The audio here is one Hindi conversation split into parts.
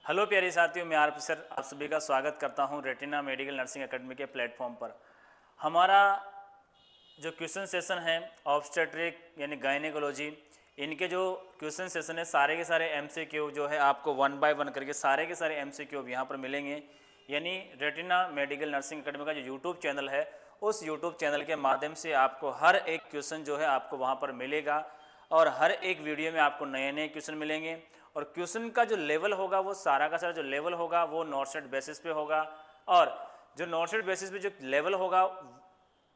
हेलो प्यारे साथियों, मैं आर सर आप सभी का स्वागत करता हूं रेटिना मेडिकल नर्सिंग एकेडमी के प्लेटफॉर्म पर। हमारा जो क्वेश्चन सेशन है ऑब्स्टेट्रिक यानी गायनेकोलॉजी, इनके जो क्वेश्चन सेशन है सारे के सारे एमसीक्यू जो है आपको 1 बाय 1 करके सारे के सारे एमसीक्यू यहाँ पर मिलेंगे। यानी रेटिना मेडिकल नर्सिंग एकेडमी का जो यूट्यूब चैनल है, उस यूट्यूब चैनल के माध्यम से आपको हर एक क्वेश्चन जो है आपको वहाँ पर मिलेगा और हर एक वीडियो में आपको नए नए क्वेश्चन मिलेंगे। और क्वेश्चन का जो लेवल होगा वो सारा का सारा जो लेवल होगा वो नॉट सेट बेसिस पे होगा। और जो नॉट सेट बेसिस पे जो लेवल होगा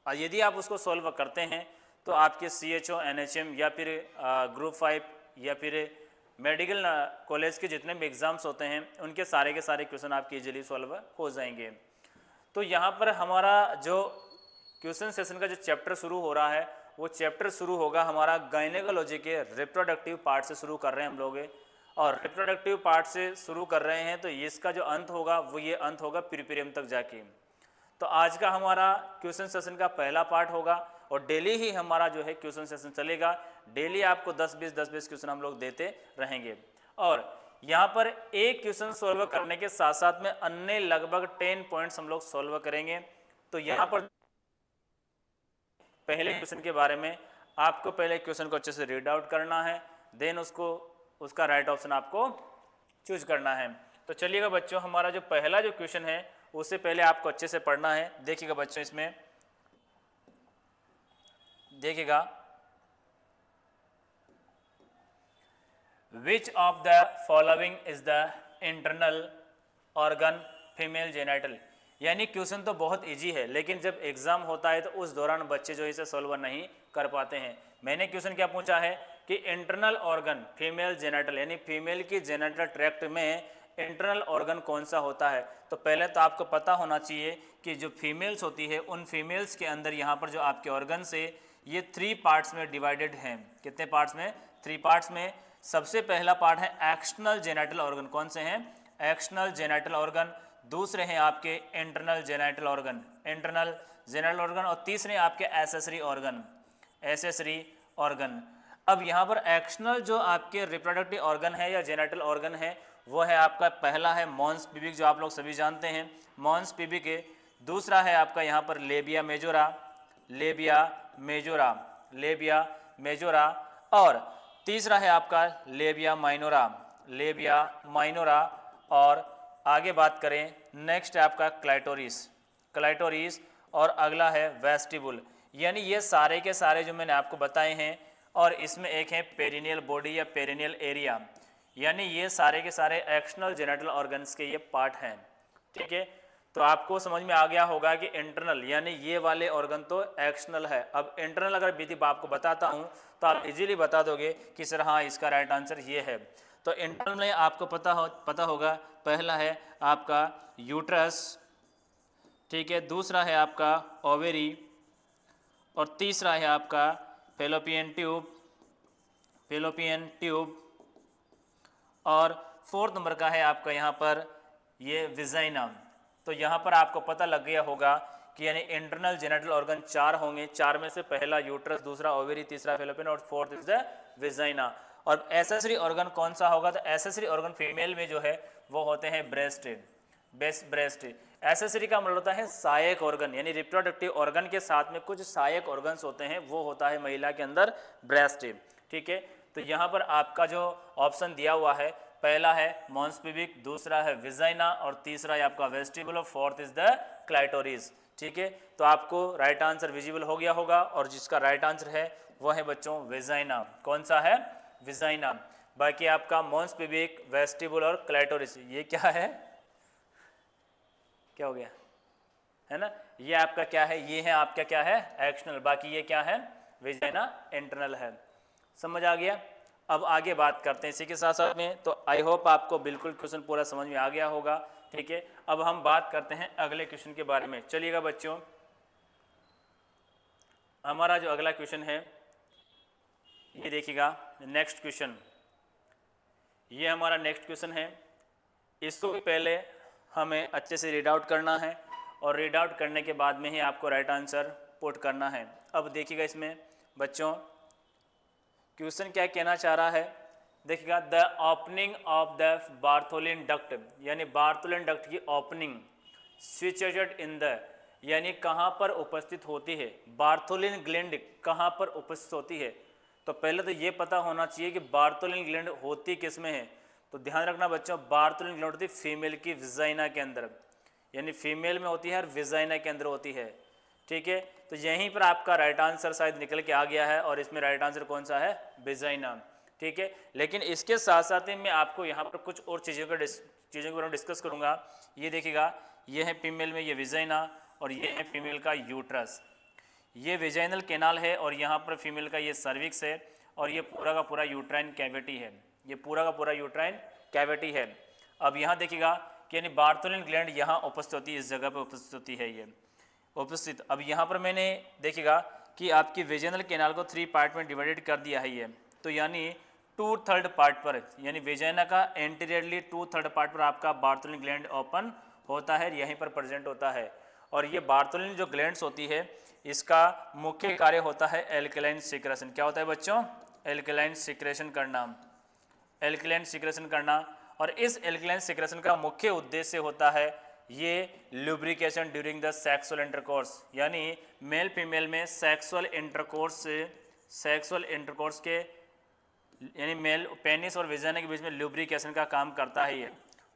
यदि आप उसको सॉल्व करते हैं तो आपके CHO NHM या फिर ग्रुप 5 या फिर मेडिकल कॉलेज के जितने भी एग्ज़ाम्स होते हैं उनके सारे के सारे क्वेश्चन आपके इजीली सॉल्व हो जाएंगे। तो यहाँ पर हमारा जो क्वेश्चन सेशन का जो चैप्टर शुरू हो रहा है वो चैप्टर शुरू होगा हमारा गायनेकोलॉजी के रिप्रोडक्टिव पार्ट से शुरू कर रहे हैं हम लोग। और रिप्रोडक्टिव पार्ट से शुरू कर रहे हैं तो इसका जो अंत होगा वो ये अंत होगा प्रीपेरियम तक जाके। तो आज का हमारा क्वेश्चन सेशन का पहला पार्ट होगा और डेली ही हमारा जो है क्वेश्चन सेशन चलेगा। डेली आपको 10-20 क्वेश्चन हम लोग देते रहेंगे। और यहाँ पर एक क्वेश्चन सॉल्व करने के साथ साथ में अन्य लगभग 10 पॉइंट्स हम लोग सॉल्व करेंगे। तो यहाँ पर पहले क्वेश्चन के बारे में आपको पहले क्वेश्चन को अच्छे से रीड आउट करना है, देन उसका राइट ऑप्शन आपको चूज करना है। तो चलिएगा बच्चों, हमारा जो पहला जो क्वेश्चन है उससे पहले आपको अच्छे से पढ़ना है। देखिएगा बच्चों, इसमें देखिएगा, which of the following is the internal organ female genital. यानी क्वेश्चन तो बहुत इजी है लेकिन जब एग्जाम होता है तो उस दौरान बच्चे जो इसे सॉल्व नहीं कर पाते हैं। मैंने क्वेश्चन क्या पूछा है कि इंटरनल ऑर्गन फीमेल जेनाइटल यानी फीमेल की जेनाइटल ट्रैक्ट में इंटरनल ऑर्गन कौन सा होता है। तो पहले तो आपको पता होना चाहिए कि जो फीमेल्स होती है उन फीमेल्स के अंदर यहाँ पर जो आपके ऑर्गन से ये 3 पार्ट्स में डिवाइडेड हैं। कितने पार्ट्स में? 3 पार्ट्स में। सबसे पहला पार्ट है एक्सटर्नल जेनाइटल ऑर्गन। कौन से हैं? External genital organ. दूसरे हैं आपके internal genital organ, internal genital organ. और तीसरे आपके एसेसरी ऑर्गन, एसेसरी ऑर्गन। अब यहाँ पर एक्सटर्नल जो आपके रिप्रोडक्टिव ऑर्गन है या जेनाइटल ऑर्गन है वो है आपका पहला है मॉन्स पिबिक, जो आप लोग सभी जानते हैं, मॉन्स पिबिक है। दूसरा है आपका यहाँ पर labia majora, labia majora, labia majora. और तीसरा है आपका लेबिया माइनोरा, लेबिया माइनोरा। और आगे बात करें नेक्स्ट है आपका क्लाइटोरिस, क्लाइटोरिस। और अगला है वेस्टिबुल। यानी ये सारे के सारे जो मैंने आपको बताए हैं। और इसमें एक है पेरिनियल बॉडी या पेरिनियल एरिया। यानी ये सारे के सारे एक्सटर्नल जेनिटल ऑर्गन्स के ये पार्ट हैं। ठीक है, तो आपको समझ में आ गया होगा कि इंटरनल यानी ये वाले ऑर्गन तो एक्सटर्नल है। अब इंटरनल अगर विधि आपको बताता हूँ तो आप इजीली बता दोगे कि सर हाँ इसका राइट आंसर ये है। तो इंटरनल में आपको पता होगा पहला है आपका यूट्रस, ठीक है, दूसरा है आपका ओवेरी और तीसरा है आपका फेलोपियन ट्यूब, फेलोपियन ट्यूब। और फोर्थ नंबर का है आपका यहाँ पर ये विजाइना। तो यहाँ पर आपको पता लग गया होगा कि यानी इंटरनल जेनिटल ऑर्गन 4 होंगे। 4 में से पहला यूट्रस, दूसरा ओवेरी, तीसरा फेलोपियन और फोर्थ इज द विजाइना। और एसेसरी ऑर्गन कौन सा होगा? तो एसेसरी ऑर्गन फीमेल में जो है वो होते हैं ब्रेस्ट, ब्रेस्ट। एसेसरी का मतलब होता है सहायक ऑर्गन, यानी रिप्रोडक्टिव ऑर्गन के साथ में कुछ सहायक ऑर्गन्स होते हैं, वो होता है महिला के अंदर ब्रेस्ट। ठीक है, तो यहाँ पर आपका जो ऑप्शन दिया हुआ है पहला है मॉन्स पिबिक, दूसरा है विजाइना और तीसरा है आपका वेस्टिबुल और फोर्थ इज द क्लाइटोरिस। ठीक है, तो आपको राइट आंसर विजिबल हो गया होगा और जिसका राइट आंसर है वो है बच्चों विजाइना। कौन सा है? विजाइना। बाकी आपका मॉन्स पिबिक, वेस्टिबुल और क्लाइटोरिस ये क्या है? क्या हो गया है ना, ये आपका क्या है? ये है आपका क्या है? एक्सटर्नल। बाकी ये क्या है? विजाइना इंटरनल है। समझ आ गया? अब आगे बात करते हैं इसी के साथ साथ में। तो आई होप आपको बिल्कुल क्वेश्चन पूरा समझ में आ गया होगा। ठीक है, अब हम बात करते हैं अगले क्वेश्चन के बारे में। चलिएगा बच्चों, हमारा जो अगला क्वेश्चन है ये देखिएगा, नेक्स्ट क्वेश्चन, ये हमारा नेक्स्ट क्वेश्चन है। इसको भी पहले हमें अच्छे से रीड आउट करना है और रीड आउट करने के बाद में ही आपको राइट आंसर पुट करना है। अब देखिएगा इसमें बच्चों क्वेश्चन क्या कहना चाह रहा है देखिएगा the opening of the Bartholin duct, यानी बार्थोलिन डक्ट की ओपनिंग सिचुएटेड इन द, यानी कहाँ पर उपस्थित होती है, बार्थोलिन ग्लैंड कहाँ पर उपस्थित होती है। तो पहले तो ये पता होना चाहिए कि बार्थोलिन ग्लैंड होती किस में है। तो ध्यान रखना बच्चों, बार्थोलिन ग्लैंड होती है फीमेल की विजाइना के अंदर, यानी फीमेल में होती है और विजाइना के अंदर होती है। ठीक है, तो यहीं पर आपका राइट आंसर शायद निकल के आ गया है, और इसमें राइट आंसर कौन सा है, विजाइना। ठीक है, लेकिन इसके साथ साथ ही मैं आपको यहाँ पर कुछ और चीज़ों के बारे में डिस्कस करूँगा। ये देखिएगा, ये है फीमेल में ये विजाइना, और ये है फीमेल का यूट्रस। ये विजाइनल कैनाल है, और यहाँ पर फीमेल का ये सर्विक्स है, और ये पूरा का पूरा यूट्राइन कैविटी है, ये पूरा का पूरा यूट्राइन कैविटी है। अब यहाँ देखिएगा कि यानी बार्थोलिन ग्लैंड यहाँ उपस्थित होती है, इस जगह पर उपस्थित होती है ये उपस्थित। अब यहाँ पर मैंने देखिएगा कि आपकी वेजाइनल कैनाल को 3 पार्ट में डिवाइडेड कर दिया है ये, तो यानी 2/3 पार्ट पर, यानी वेजाइना का एंटीरियरली 2/3 पार्ट पर आपका बार्थोलिन ग्लैंड ओपन होता है, यहीं पर प्रेजेंट होता है। और ये बार्थोलिन जो ग्लैंड्स होती है, इसका मुख्य कार्य होता है एल्कलाइन सिक्रेशन। क्या होता है बच्चों, एल्कलाइन सिक्रेशन करना, एल्कलाइन सिक्रेशन करना। और इस एल्कलाइन सिक्रेशन का मुख्य उद्देश्य होता है ये lubrication during the sexual intercourse, यानी मेल फीमेल में सेक्सुअल इंटरकोर्स के, यानी मेल पेनिस और विजाइना के बीच में लुब्रिकेशन का काम करता है ये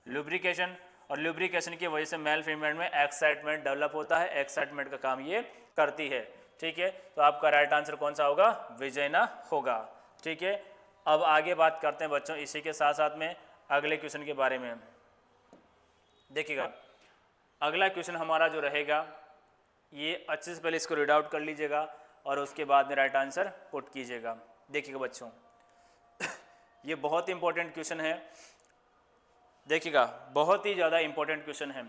लुब्रिकेशन। और लुब्रिकेशन की वजह से मेल फीमेल में एक्साइटमेंट डेवलप होता है, एक्साइटमेंट का काम ये करती है। ठीक है, तो आपका राइट आंसर कौन सा होगा, विजाइना होगा। ठीक है, अब आगे बात करते हैं बच्चों इसी के साथ साथ में अगले क्वेश्चन के बारे में। देखिएगा अगला क्वेश्चन हमारा जो रहेगा, ये अच्छे से पहले इसको रीड आउट कर लीजिएगा और उसके बाद में राइट आंसर पुट कीजिएगा। देखिएगा बच्चों ये बहुत इंपॉर्टेंट क्वेश्चन है, देखिएगा बहुत ही ज़्यादा इंपॉर्टेंट क्वेश्चन है।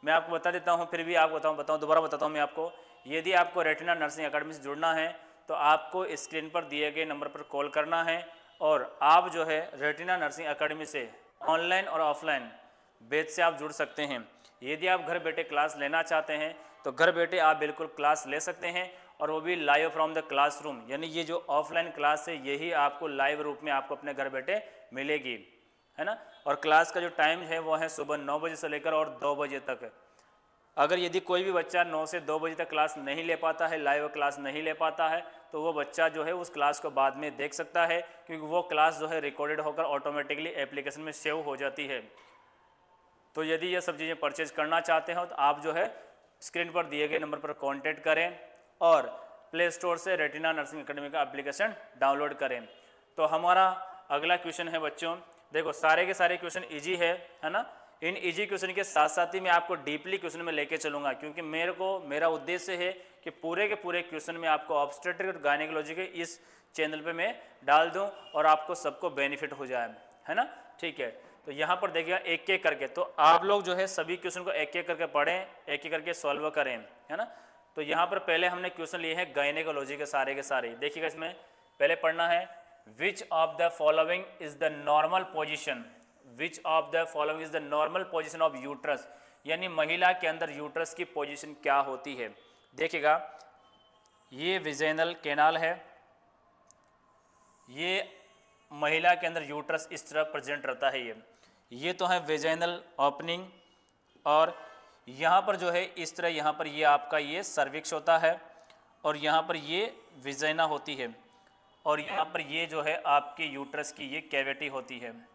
मैं आपको बता देता हूँ, फिर भी आपको बताऊँ दोबारा बताता हूँ मैं आपको। यदि आपको रेटिना नर्सिंग अकेडमी से जुड़ना है तो आपको स्क्रीन पर दिए गए नंबर पर कॉल करना है, और आप जो है रेटिना नर्सिंग अकेडमी से ऑनलाइन और ऑफलाइन बैच से आप जुड़ सकते हैं। यदि आप घर बैठे क्लास लेना चाहते हैं तो घर बैठे आप बिल्कुल क्लास ले सकते हैं, और वो भी लाइव फ्रॉम द क्लासरूम, यानी ये जो ऑफलाइन क्लास है यही आपको लाइव रूप में आपको अपने घर बैठे मिलेगी, है ना। और क्लास का जो टाइम है वो है सुबह 9 बजे से लेकर और 2 बजे तक। अगर यदि कोई भी बच्चा 9 से 2 बजे तक क्लास नहीं ले पाता है, लाइव क्लास नहीं ले पाता है, तो वो बच्चा जो है उस क्लास को बाद में देख सकता है, क्योंकि वो क्लास जो है रिकॉर्डेड होकर ऑटोमेटिकली एप्लीकेशन में सेव हो जाती है। तो यदि ये सब चीज़ें परचेज करना चाहते हो तो आप जो है स्क्रीन पर दिए गए नंबर पर कांटेक्ट करें और प्ले स्टोर से रेटिना नर्सिंग अकेडमी का एप्लीकेशन डाउनलोड करें। तो हमारा अगला क्वेश्चन है बच्चों, देखो सारे के सारे क्वेश्चन इजी है ना। इन इजी क्वेश्चन के साथ साथ ही मैं आपको डीपली क्वेश्चन में लेके चलूँगा, क्योंकि मेरा उद्देश्य है कि पूरे के पूरे क्वेश्चन में आपको ऑब्स्टेट्रिक और गायनेकोलॉजी के इस चैनल पे मैं डाल दूं और आपको सबको बेनिफिट हो जाए, है ना। ठीक है, तो यहाँ पर देखिएगा एक एक करके, तो आप लोग जो है सभी क्वेश्चन को एक एक करके पढ़ें, एक एक करके सॉल्व करें, है ना। तो यहाँ पर पहले हमने क्वेश्चन लिए हैं गायनेकोलॉजी के सारे। देखिएगा इसमें पहले पढ़ना है, which of the following is the normal position, which of the following is the normal position of uterus, यानी महिला के अंदर यूट्रस की पोजिशन क्या होती है। देखिएगा ये विजाइनल कैनाल है, ये महिला के अंदर यूट्रस इस तरह प्रेजेंट रहता है। ये तो है वेजाइनल ओपनिंग, और यहाँ पर जो है इस तरह, यहाँ पर ये आपका ये सर्विक्स होता है, और यहाँ पर ये विजाइना होती है, और यहाँ पर ये जो है आपकी यूट्रस की ये कैविटी होती है।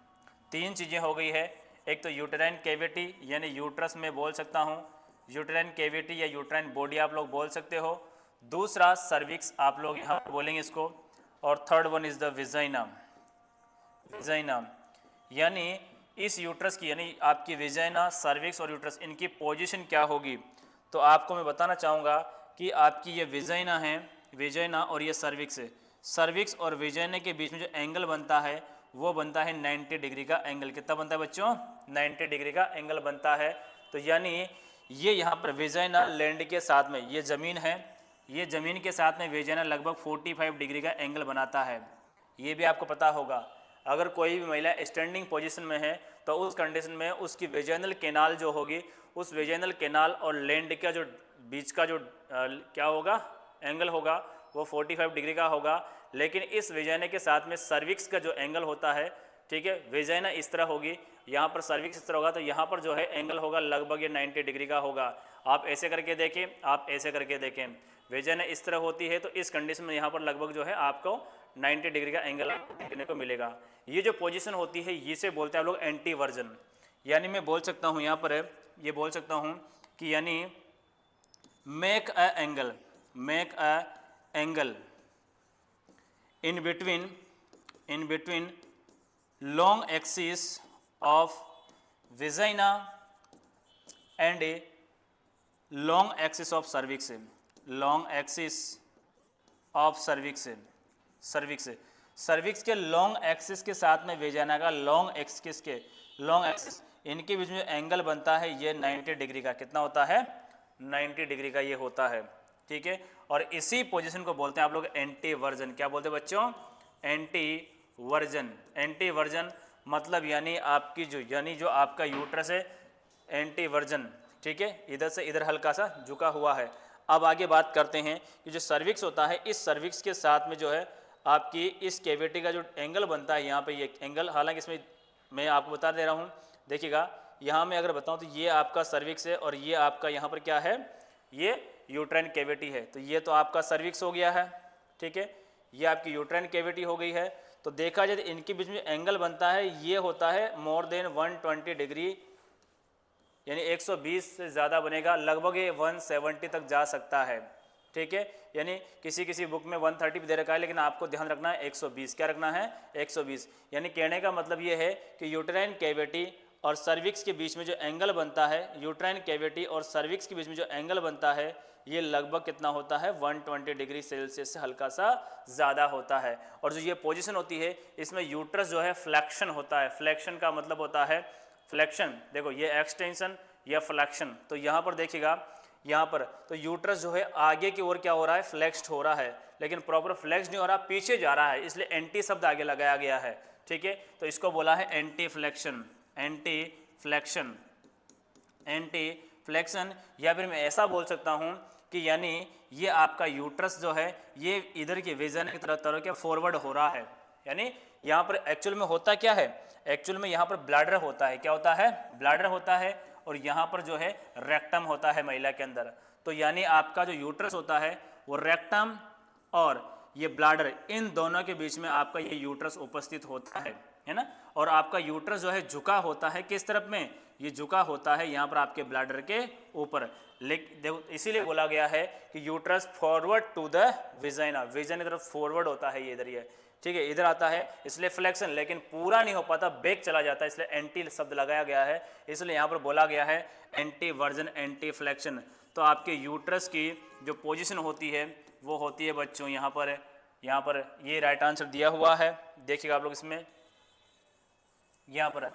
3 चीज़ें हो गई है, एक तो यूटेराइन कैविटी यानी यूट्रस में बोल सकता हूँ, यूटेराइन कैविटी या यूटेराइन बॉडी आप लोग बोल सकते हो। दूसरा सर्विक्स आप लोग यहाँ पर बोलेंगे इसको, और third one is the vagina, यानी इस यूट्रस की, यानी आपकी विजाइना, सर्विक्स और यूट्रस, इनकी पोजीशन क्या होगी। तो आपको मैं बताना चाहूँगा कि आपकी ये विजाइना है, विजाइना और ये सर्विक्स है। सर्विक्स और विजाइना के बीच में जो एंगल बनता है वो बनता है 90 डिग्री का एंगल। कितना बनता है बच्चों, 90 डिग्री का एंगल बनता है। तो यानी ये यहाँ पर विजाइना लैंड के साथ में, ये ज़मीन है, ये ज़मीन के साथ में विजाइना लगभग 45 डिग्री का एंगल बनाता है। ये भी आपको पता होगा। अगर कोई भी महिला स्टैंडिंग पोजीशन में है तो उस कंडीशन में उसकी वेजाइनल कैनाल जो होगी, उस वेजाइनल कैनाल और लैंड का जो बीच का जो क्या होगा, एंगल होगा, वो 45 डिग्री का होगा। लेकिन इस वेजाइना के साथ में सर्विक्स का जो एंगल होता है ठीक है। वेजाइना इस तरह होगी, यहाँ पर सर्विक्स इस तरह होगा, तो यहाँ पर जो है एंगल होगा लगभग ये 90 डिग्री का होगा। आप ऐसे करके देखें, आप ऐसे करके देखें, वेजाइना इस तरह होती है, तो इस कंडीशन में यहाँ पर लगभग जो है आपको 90 डिग्री का एंगल देखने को मिलेगा। ये जो पोजीशन होती है इसे बोलते हैं आप लोग एंटी वर्जन। यानी मैं बोल सकता हूँ यहाँ पर ये बोल सकता हूँ कि यानी make a angle in between long axis of vagina and a long axis of cervix, long axis of cervix, cervix के लॉन्ग एक्सिस के साथ में वेजाना का लॉन्ग एक्सिस इनके बीच में एंगल बनता है ये 90 डिग्री का। कितना होता है? 90 डिग्री का ये होता है, ठीक है। और इसी पोजीशन को बोलते हैं आप लोग एंटी वर्जन। क्या बोलते हैं बच्चों? Anti version. एंटी वर्जन मतलब यानी आपकी जो आपका यूट्रस है एंटी वर्जन, ठीक है, इधर से इधर हल्का सा झुका हुआ है। अब आगे बात करते हैं कि जो सर्विक्स होता है, इस सर्विक्स के साथ में जो है आपकी इस कैविटी का जो एंगल बनता है, यहाँ पे ये एंगल, हालांकि इसमें मैं आपको बता दे रहा हूँ, देखिएगा यहाँ में अगर बताऊँ तो ये आपका सर्विक्स है और ये आपका यहाँ पर क्या है, ये यूट्राइन कैविटी है। तो ये तो आपका सर्विक्स हो गया है, ठीक है, ये आपकी यूट्राइन कैविटी हो गई है। तो देखा जाए तो इनके बीच में एंगल बनता है, ये होता है मोर देन 120 डिग्री, यानी 120 से ज़्यादा बनेगा, लगभग ये 170 तक जा सकता है, ठीक है। यानी किसी बुक में 130 भी दे रखा है, लेकिन आपको ध्यान रखना है 120। क्या रखना है? 120। यानी कहने का मतलब ये है कि यूट्राइन कैविटी और सर्विक्स के बीच में जो एंगल बनता है, यूट्राइन कैविटी और सर्विक्स के बीच में जो एंगल बनता है, ये लगभग कितना होता है? 120 डिग्री सेल्सियस से हल्का सा ज़्यादा होता है। और जो ये पोजीशन होती है, इसमें यूट्रस जो है फ्लैक्शन होता है। फ्लैक्शन का मतलब होता है फ्लैक्शन, देखो ये एक्सटेंशन या फ्लैक्शन। तो यहाँ पर देखिएगा, यहाँ पर तो यूट्रस जो है आगे की ओर क्या हो रहा है? फ्लेक्स्ड हो रहा है, लेकिन प्रॉपर फ्लेक्स नहीं हो रहा, पीछे जा रहा है, इसलिए एंटी शब्द आगे लगाया गया है, ठीक है। तो इसको बोला है anti flexion, anti flexion, anti flexion. या फिर मैं ऐसा बोल सकता हूँ कि यानी ये आपका यूट्रस जो है ये इधर की वेजाइना की तरफ क्या फॉरवर्ड हो रहा है। यानी यहाँ पर एक्चुअल में होता क्या है? एक्चुअल में यहाँ पर ब्लैडर होता है। क्या होता है? ब्लैडर होता है। और यहाँ पर जो है रेक्टम होता है महिला के अंदर। तो यानी आपका जो यूट्रस होता है वो रेक्टम और ये ब्लैडर, इन दोनों के बीच में आपका ये यूट्रस उपस्थित होता है ना। और आपका यूट्रस जो है झुका होता है किस तरफ में? ये झुका होता है यहाँ पर आपके ब्लैडर के ऊपर। लेकिन देखो इसीलिए बोला गया है कि uterus forward to the vagina, vagina की तरफ फॉरवर्ड होता है, ये इधर ही है, ठीक है, इधर आता है, इसलिए फ्लेक्शन, लेकिन पूरा नहीं हो पाता, बैक चला जाता है, इसलिए एंटी शब्द लगाया गया है। इसलिए यहाँ पर बोला गया है एंटी वर्जन, एंटी फ्लेक्शन। तो आपके यूट्रस की जो पोजीशन होती है वो होती है बच्चों यहाँ पर ये राइट आंसर दिया हुआ है, देखिएगा आप लोग इसमें यहाँ पर।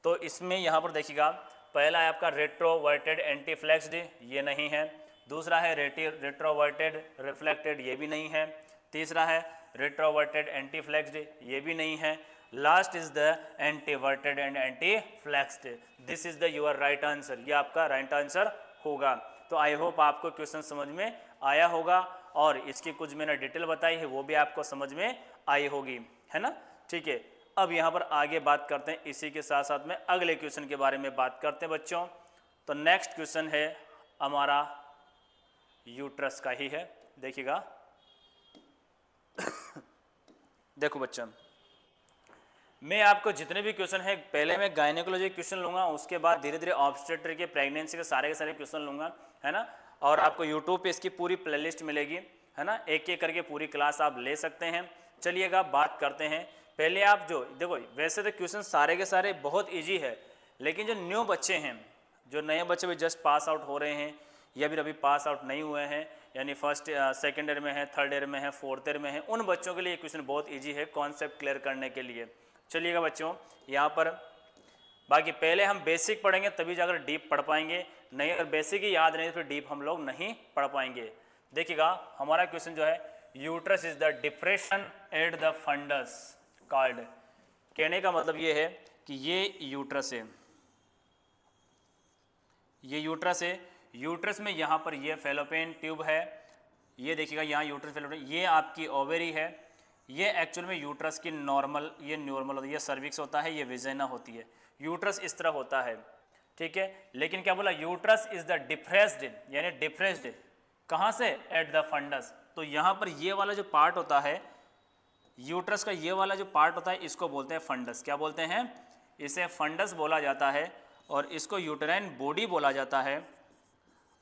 तो इसमें यहाँ पर देखिएगा, पहला है आपका रेट्रोवर्टेड एंटी फ्लेक्स्ड, ये नहीं है। दूसरा है रेट्रोवर्टेड रिफ्लेक्टेड, ये भी नहीं है। तीसरा है रेट्रोवर्टेड एंटी फ्लेक्स्ड, ये भी नहीं है। Last is the anteverted and anteflexed. This is the your right answer, ये आपका राइट आंसर होगा। तो आई होप आपको क्वेश्चन समझ में आया होगा और इसकी कुछ मैंने डिटेल बताई है वो भी आपको समझ में आई होगी, है ना, ठीक है। अब यहाँ पर आगे बात करते हैं, इसी के साथ साथ में अगले क्वेश्चन के बारे में बात करते हैं बच्चों। तो नेक्स्ट क्वेश्चन है हमारा यूट्रस का ही है, देखिएगा। देखो बच्चों, मैं आपको जितने भी क्वेश्चन है, पहले मैं गायनेकोलॉजी क्वेश्चन लूंगा, उसके बाद धीरे धीरे ऑब्स्टेट्रिक के प्रेगनेंसी के सारे क्वेश्चन लूंगा, है ना। और आपको यूट्यूब पे इसकी पूरी प्लेलिस्ट मिलेगी, है ना, एक एक करके पूरी क्लास आप ले सकते हैं। चलिएगा बात करते हैं। पहले आप जो देखो, वैसे तो क्वेश्चन सारे के सारे बहुत इजी है, लेकिन जो न्यू बच्चे हैं, जो नए बच्चे भी जस्ट पास आउट हो रहे हैं या फिर अभी पास आउट नहीं हुए हैं, यानी फर्स्ट सेकेंड ईयर में है, थर्ड ईयर में है, फोर्थ ईयर में है, उन बच्चों के लिए क्वेश्चन बहुत इजी है कॉन्सेप्ट क्लियर करने के लिए। चलिएगा बच्चों, यहाँ पर बाकी पहले हम बेसिक पढ़ेंगे तभी जाकर डीप पढ़ पाएंगे, नहीं अगर बेसिक ही याद नहीं तो फिर डीप हम लोग नहीं पढ़ पाएंगे। देखिएगा हमारा क्वेश्चन जो है, uterus is the depression at the fundus called. कहने का मतलब ये है कि ये यूट्रस है, ये यूट्रस है। यूट्रस में यहाँ पर ये फैलोपियन ट्यूब है, ये देखिएगा यहाँ यूट्रस फैलोपियन, ये आपकी ओवेरी है, ये एक्चुअल में यूट्रस की नॉर्मल, ये नॉर्मल होता है, ये सर्विक्स होता है, ये विजाइना होती है। यूट्रस इस तरह होता है, ठीक है। लेकिन क्या बोला, यूट्रस इज द डिप्रेस्ड, यानी डिप्रेस्ड कहाँ से, एट द फंडस। तो यहाँ पर ये वाला जो पार्ट होता है यूट्रस का, ये वाला जो पार्ट होता है इसको बोलते हैं फंडस। क्या बोलते हैं, इसे फंडस बोला जाता है, और इसको यूटेराइन बॉडी बोला जाता है,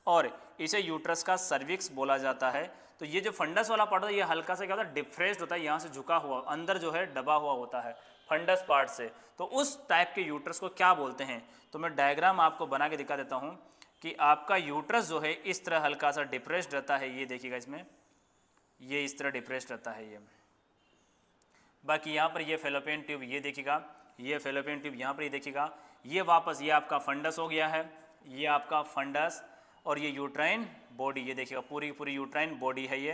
और इसे यूट्रस का सर्विक्स बोला जाता है। तो ये जो फंडस वाला पार्ट होता है ये हल्का सा क्या होता है, डिफ्रेस्ड होता है, यहाँ से झुका हुआ, अंदर जो है दबा हुआ होता है फंडस पार्ट से। तो उस टाइप के यूट्रस को क्या बोलते हैं, तो मैं डायग्राम आपको बना के दिखा देता हूँ कि आपका यूट्रस जो है इस तरह हल्का सा डिप्रेस्ड रहता है, ये देखिएगा इसमें, ये इस तरह डिप्रेस्ड रहता है ये। बाकी यहाँ पर ये फेलोपियन ट्यूब, ये देखिएगा, ये फेलोपियन ट्यूब यहाँ पर ये देखिएगा, ये वापस ये आपका फंडस हो गया है, ये आपका फंडस, और ये यूट्राइन बॉडी, ये देखिएगा पूरी पूरी यूट्राइन बॉडी है ये,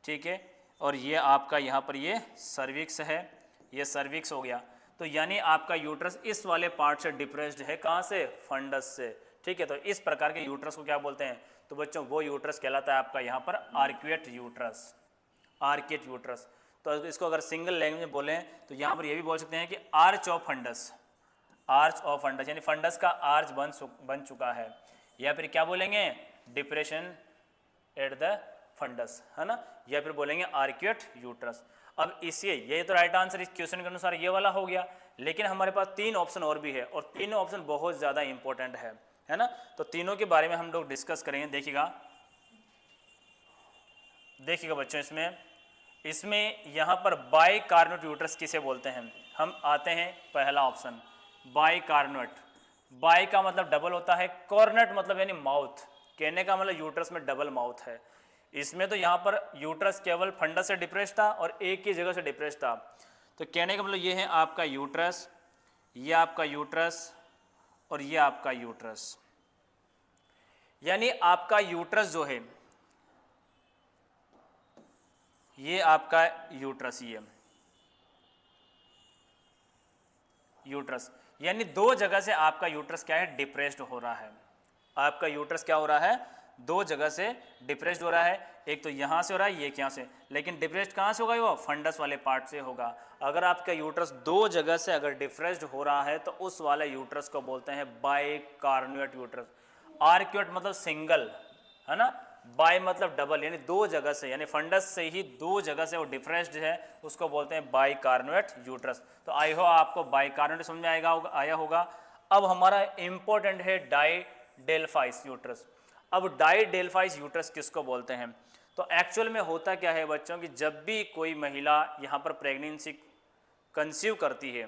ठीक है। और ये आपका यहाँ पर ये सर्विक्स है, ये सर्विक्स हो गया। तो यानी आपका यूट्रस इस वाले पार्ट से डिप्रेस्ड है, कहाँ से, फंडस से, ठीक है। तो इस प्रकार के यूट्रस को क्या बोलते हैं, तो बच्चों वो यूट्रस कहलाता है आपका यहाँ पर आर्क्वेट यूट्रस, आर्केट यूट्रस। तो इसको अगर सिंगल लैंग्वेज में बोलें तो यहाँ पर ये भी बोल सकते हैं कि arch of fundus, arch of fundus, यानी फंडस का आर्च बन चुका है, या फिर क्या बोलेंगे, डिप्रेशन एट द फंडस, है ना, या फिर बोलेंगे आर्क्वेट यूट्रस। अब इसे, ये तो राइट आंसर इस क्वेश्चन के अनुसार ये वाला हो गया, लेकिन हमारे पास 3 ऑप्शन और भी है, और तीनों ऑप्शन बहुत ज़्यादा इंपॉर्टेंट है ना। तो तीनों के बारे में हम लोग डिस्कस करेंगे। देखिएगा बच्चों, इसमें यहाँ पर बाइकार्नेट यूट्रस किसे बोलते हैं, हम आते हैं पहला ऑप्शन बाइकार्नेट। बाई का मतलब डबल होता है, कॉर्नेट मतलब यानी माउथ, कहने का मतलब यूट्रस में डबल माउथ है। इसमें तो यहाँ पर यूट्रस केवल फंडस से डिप्रेस था और एक ही जगह से डिप्रेस था। तो कहने का मतलब ये है आपका यूट्रस, ये आपका यूट्रस, और ये आपका यूट्रस। यानी आपका यूट्रस जो है, ये आपका यूट्रस, ये यूट्रस, यानी 2 जगह से आपका यूट्रस क्या है, डिप्रेस्ड हो रहा है। आपका यूट्रस क्या हो रहा है, 2 जगह से डिप्रेस्ड हो रहा है, एक तो यहाँ से हो रहा है, एक यहाँ से, लेकिन डिप्रेस्ड कहाँ से होगा, वो फंडस वाले पार्ट से होगा। अगर आपका यूट्रस 2 जगह से अगर डिप्रेस्ड हो रहा है तो उस वाले यूट्रस को बोलते हैं बाइकार्नेट यूट्रस। आर्क्वेट मतलब सिंगल, है ना, बाय मतलब डबल, यानी 2 जगह से, यानी फंडस से ही 2 जगह से वो डिफ्रेंस्ड है, उसको बोलते हैं बाइकार्नेट यूट्रस। तो आई हो आपको बाइकार्नेट समझ में आया होगा। अब हमारा इंपॉर्टेंट है डाइडेल्फाइस यूट्रस। अब डाइडेल्फाइस यूट्रस किसको बोलते हैं, तो एक्चुअल में होता क्या है बच्चों कि जब भी कोई महिला यहाँ पर प्रेगनेंसी कंसीव करती है,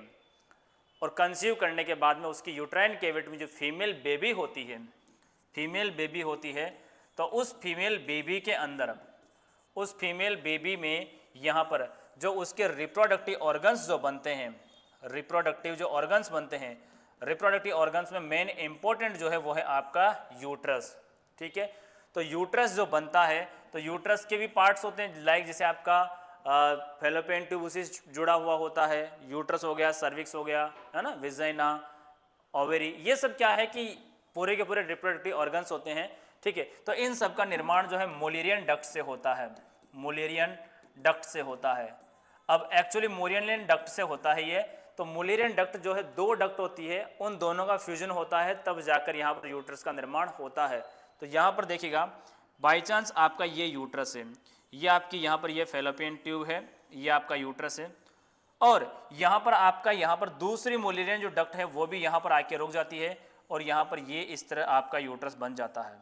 और कंसीव करने के बाद में उसकी यूट्राइन कैविटी में जो फीमेल बेबी होती है, फीमेल बेबी होती है, तो उस फीमेल बेबी के अंदर, उस फीमेल बेबी में यहाँ पर जो उसके रिप्रोडक्टिव ऑर्गन्स जो बनते हैं, रिप्रोडक्टिव जो ऑर्गन्स बनते हैं, रिप्रोडक्टिव ऑर्गन्स में मेन इंपॉर्टेंट जो है वो है आपका यूट्रस, ठीक है। तो यूट्रस जो बनता है, तो यूट्रस के भी पार्ट्स होते हैं, लाइक जैसे आपका फेलोपियन ट्यूब उसी से जुड़ा हुआ होता है, यूट्रस हो गया, सर्विक्स हो गया, है ना, विजाइना, ओवेरी, ये सब क्या है कि पूरे के पूरे रिप्रोडक्टिव ऑर्गन्स होते हैं, ठीक है। तो इन सब का निर्माण जो है मुलेरियन डक्ट से होता है, मुलेरियन डक्ट से होता है। अब एक्चुअली मुलेरियन डक्ट से होता है ये, तो मुलेरियन डक्ट जो है 2 डक्ट होती है, उन दोनों का फ्यूजन होता है, तब जाकर यहाँ पर यूट्रस का निर्माण होता है। तो यहाँ पर देखिएगा, बाई चांस आपका ये यूट्रस है, ये आपकी यहाँ पर ये फेलोपियन ट्यूब है, ये आपका यूट्रस है, और यहाँ पर आपका यहाँ पर दूसरी मुलेरियन जो डक्ट है वो भी यहाँ पर आके रुक जाती है, और यहाँ पर ये इस तरह आपका यूट्रस बन जाता है।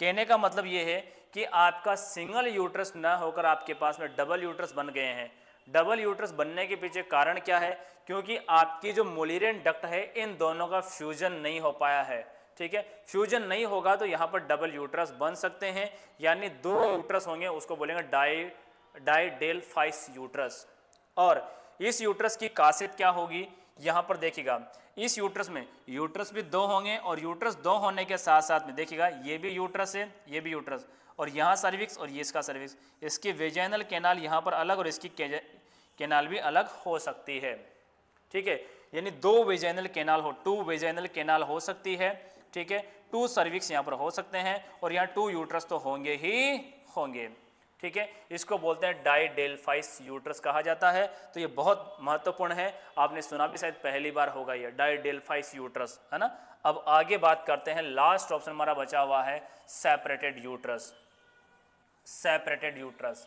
कहने का मतलब ये है कि आपका सिंगल यूट्रस ना होकर आपके पास में डबल यूट्रस बन गए हैं। डबल यूट्रस बनने के पीछे कारण क्या है, क्योंकि आपकी जो मुलेरियन डक्ट है इन दोनों का फ्यूजन नहीं हो पाया है, ठीक है। फ्यूजन नहीं होगा तो यहाँ पर डबल यूट्रस बन सकते हैं, यानी 2 यूट्रस होंगे, उसको बोलेंगे डाइडेल्फाइस यूट्रस। और इस यूट्रस की खासियत क्या होगी, यहाँ पर देखिएगा, इस यूट्रस में यूट्रस भी 2 होंगे, और यूट्रस 2 होने के साथ साथ में देखिएगा ये भी यूट्रस है, ये भी यूट्रस, और यहाँ सर्विक्स और ये इसका सर्विक्स, इसकी वेजाइनल कैनाल यहाँ पर अलग और इसकी कैनाल भी अलग हो सकती है, ठीक है। यानी 2 वेजाइनल कैनाल 2 वेजाइनल कैनाल हो सकती है, ठीक है। 2 सर्विक्स यहाँ पर हो सकते हैं, और यहाँ 2 यूट्रस तो होंगे ही होंगे। ठीक है, इसको बोलते हैं डाइडेल्फाइस यूट्रस कहा जाता है। तो ये बहुत महत्वपूर्ण है, आपने सुना भी शायद पहली बार होगा ये डाइडेल्फाइस यूट्रस, है ना। अब आगे बात करते हैं, लास्ट ऑप्शन हमारा बचा हुआ है separated uterus. Separated uterus,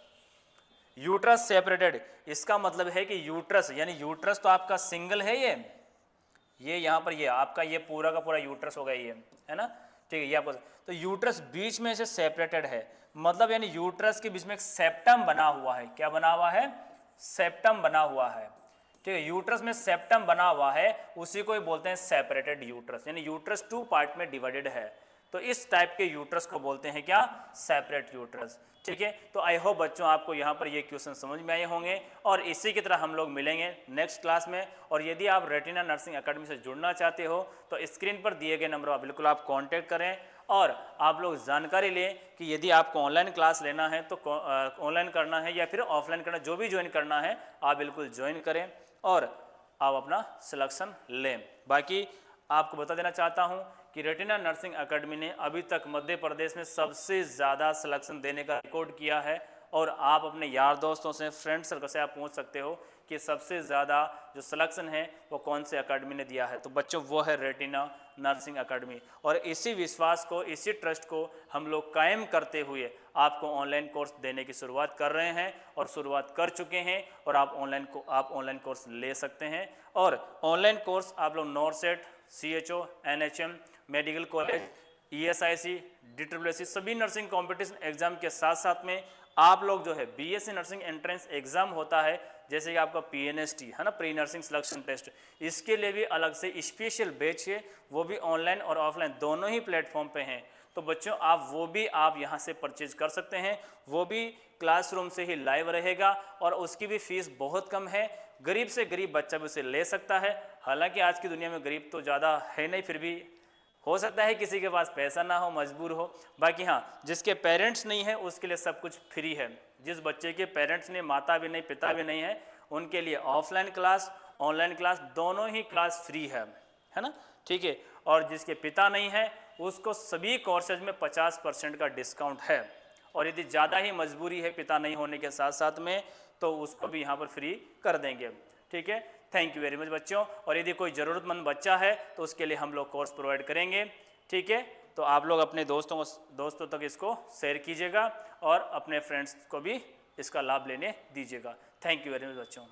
uterus separated, इसका मतलब है कि यूट्रस यानी यूट्रस तो आपका सिंगल है, ये यहाँ पर ये आपका ये पूरा का पूरा यूट्रस होगा ये, है ना। ठीक है, ये आपको तो यूट्रस बीच में से सेपरेटेड है, मतलब यानी यूट्रस के बीच में एक सेप्टम बना हुआ है। क्या बना हुआ है? सेप्टम बना हुआ है। ठीक है, यूट्रस में सेप्टम बना हुआ है, उसी को ही बोलते हैं सेपरेटेड यूट्रस, यानी यूट्रस 2 पार्ट में डिवाइडेड है। तो इस टाइप के यूट्रस को बोलते हैं क्या? Separate uterus. ठीक है, तो आई होप बच्चों आपको यहाँ पर ये क्वेश्चन समझ में आए होंगे, और इसी की तरह हम लोग मिलेंगे नेक्स्ट क्लास में। और यदि आप रेटिना नर्सिंग एकेडमी से जुड़ना चाहते हो तो स्क्रीन पर दिए गए नंबर पर बिल्कुल आप कांटेक्ट करें, और आप लोग जानकारी लें कि यदि आपको ऑनलाइन क्लास लेना है तो ऑनलाइन करना है या फिर ऑफलाइन करना, जो भी ज्वाइन करना है आप बिल्कुल ज्वाइन करें और आप अपना सिलेक्शन लें। बाकी आपको बता देना चाहता हूं कि रेटिना नर्सिंग एकेडमी ने अभी तक मध्य प्रदेश में सबसे ज़्यादा सिलेक्शन देने का रिकॉर्ड किया है, और आप अपने यार दोस्तों से, फ्रेंड सर्कल से आप पूछ सकते हो कि सबसे ज़्यादा जो सिलेक्शन है वो कौन से एकेडमी ने दिया है। तो बच्चों वो है रेटिना नर्सिंग एकेडमी, और इसी विश्वास को, इसी ट्रस्ट को हम लोग कायम करते हुए आपको ऑनलाइन कोर्स देने की शुरुआत कर रहे हैं और शुरुआत कर चुके हैं, और आप ऑनलाइन कोर्स ले सकते हैं। और ऑनलाइन कोर्स आप लोग NORCET, CHO, NHM, medical college, ESIC, DSSC सभी नर्सिंग कॉम्पिटिशन एग्जाम के साथ साथ में आप लोग जो है BSc नर्सिंग एंट्रेंस एग्जाम होता है, जैसे कि आपका PNST है ना, प्री नर्सिंग सिलेक्शन टेस्ट, इसके लिए भी अलग से स्पेशल बैच है, वो भी ऑनलाइन और ऑफलाइन दोनों ही प्लेटफॉर्म पे हैं। तो बच्चों आप यहाँ से परचेज कर सकते हैं, वो भी क्लासरूम से ही लाइव रहेगा, और उसकी भी फीस बहुत कम है, गरीब से गरीब बच्चा भी उसे ले सकता है। हालांकि आज की दुनिया में गरीब तो ज़्यादा है नहीं, फिर भी हो सकता है किसी के पास पैसा ना हो, मजबूर हो। बाकी हाँ, जिसके पेरेंट्स नहीं है उसके लिए सब कुछ फ्री है। जिस बच्चे के पेरेंट्स ने, माता भी नहीं पिता भी नहीं है, उनके लिए ऑफलाइन क्लास, ऑनलाइन क्लास दोनों ही क्लास फ्री है ना। ठीक है, और जिसके पिता नहीं है उसको सभी कोर्सेज में 50% का डिस्काउंट है, और यदि ज़्यादा ही मजबूरी है पिता नहीं होने के साथ साथ में तो उसको भी यहाँ पर फ्री कर देंगे। ठीक है, थैंक यू वेरी मच बच्चों। और यदि कोई ज़रूरतमंद बच्चा है तो उसके लिए हम लोग कोर्स प्रोवाइड करेंगे। ठीक है, तो आप लोग अपने दोस्तों तक इसको शेयर कीजिएगा और अपने फ्रेंड्स को भी इसका लाभ लेने दीजिएगा। थैंक यू वेरी मच बच्चों।